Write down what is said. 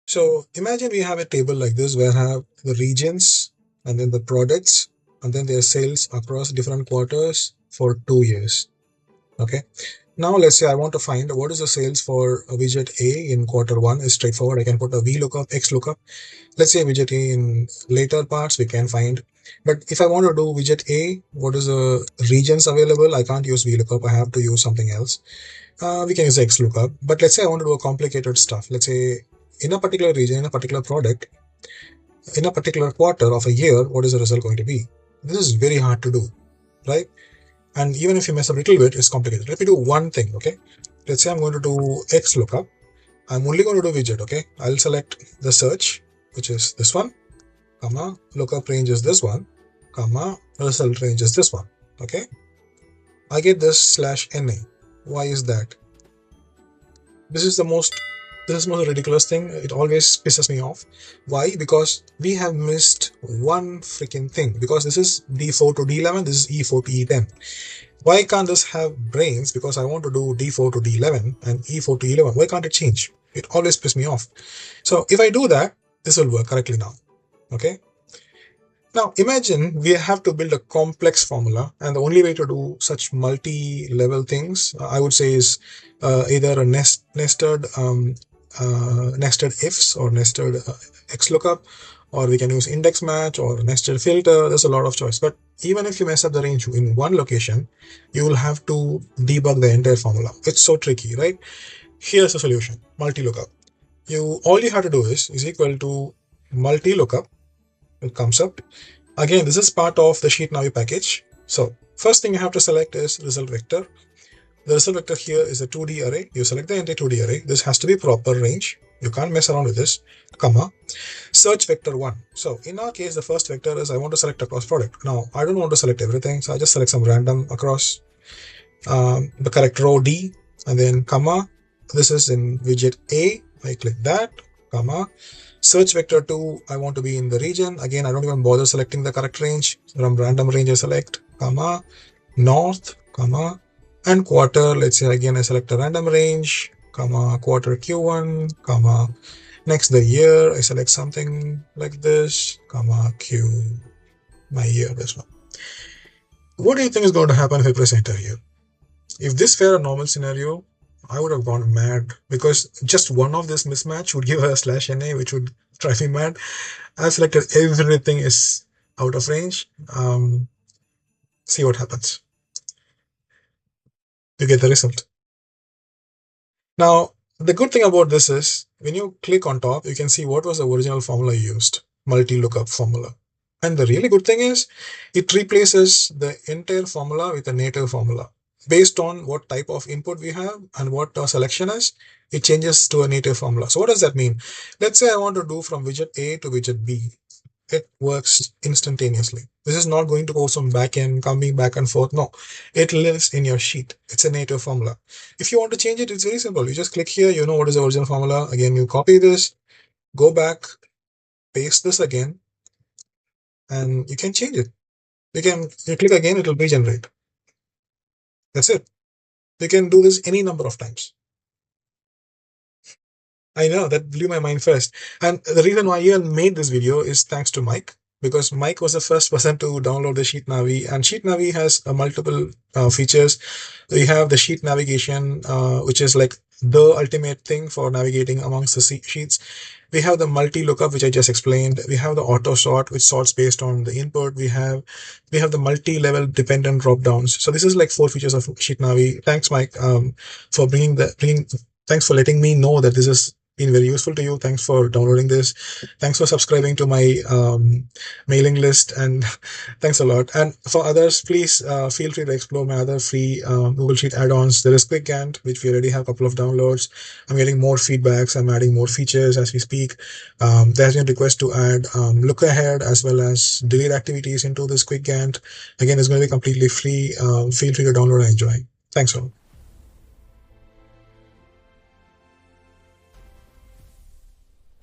So imagine we have a table like this where I have the regions and then the products and then their sales across different quarters for 2 years. Okay. Now let's say I want to find what is the sales for a widget A in quarter 1 is straightforward. I can put a VLOOKUP, XLOOKUP. Let's say widget A in later parts we can find. But if I want to do widget A, what is the regions available? I can't use VLOOKUP. I have to use something else. We can use XLOOKUP. But let's say I want to do a complicated stuff. Let's say in a particular region, in a particular product, in a particular quarter of a year, what is the result going to be? This is very hard to do, right? And even if you mess up a little bit, it's complicated. Let me do one thing, okay? Let's say I'm going to do XLOOKUP. I'm only going to do widget, okay? I'll select the search, which is this one, comma, lookup range is this one, comma, result range is this one, okay? I get this /NA. Why is that? This is the most ridiculous thing. It always pisses me off. Why? Because we have missed one freaking thing. Because this is D4 to D11, this is E4 to E10. Why can't this have brains? Because I want to do D4 to D11 and E4 to E11. Why can't it change? It always pisses me off. So if I do that, this will work correctly now. Okay. Now imagine we have to build a complex formula, and the only way to do such multi-level things, I would say, is either a nested ifs or nested XLOOKUP, or we can use index match or nested filter. There's a lot of choice. But even if you mess up the range in one location, you will have to debug the entire formula. It's so tricky, right? Here's the solution: MultiLookup. All you have to do is equal to MultiLookup. It comes up. Again, this is part of the Sheet Navi package. So first thing you have to select is result vector. The result vector here is a 2D array. You select the entire 2D array. This has to be proper range. You can't mess around with this, comma, search vector 1. So in our case, the first vector is I want to select across product. Now, I don't want to select everything. So I just select some random across the correct row D, and then comma. This is in widget A. I click that, comma. Search vector 2, I want to be in the region. Again, I don't even bother selecting the correct range. From random range I select, comma, north, comma, and quarter. Let's say again I select a random range, comma, quarter Q1, comma, next the year. I select something like this, comma, Q, my year, this one. What do you think is going to happen if I press enter here? If this were a normal scenario, I would have gone mad, because just one of this mismatch would give her a /NA, which would drive me mad. I've selected everything is out of range. See what happens. You get the result. Now, the good thing about this is when you click on top, you can see what was the original formula you used, MultiLookup formula. And the really good thing is it replaces the entire formula with a native formula. Based on what type of input we have and what our selection is, it changes to a native formula. So what does that mean? Let's say I want to do from widget A to widget B. It works instantaneously. This is not going to go some backend, coming back and forth. No, it lives in your sheet. It's a native formula. If you want to change it, it's very simple. You just click here, you know what is the original formula. Again, you copy this, go back, paste this again, and you can change it. You click again, it will regenerate. That's it. You can do this any number of times. I know that blew my mind first. And the reason why I even made this video is thanks to Mike, because Mike was the first person to download the Sheet Navi, and Sheet Navi has multiple features. We have the sheet navigation, which is like the ultimate thing for navigating amongst the sheets. We have the MultiLookup, which I just explained. We have the auto sort, which sorts based on the input. We have the multi-level dependent drop downs. So this is like 4 features of Sheet Navi. Thanks, Mike, for thanks for letting me know that this is been very useful to you. Thanks for downloading this. Thanks for subscribing to my mailing list, and thanks a lot. And for others, please feel free to explore my other free Google Sheet add-ons. There is Quick Gantt, which we already have a couple of downloads. I'm getting more feedbacks. I'm adding more features as we speak. There's been a request to add look ahead as well as delete activities into this Quick Gantt. Again, it's going to be completely free. Feel free to download and enjoy. Thanks all.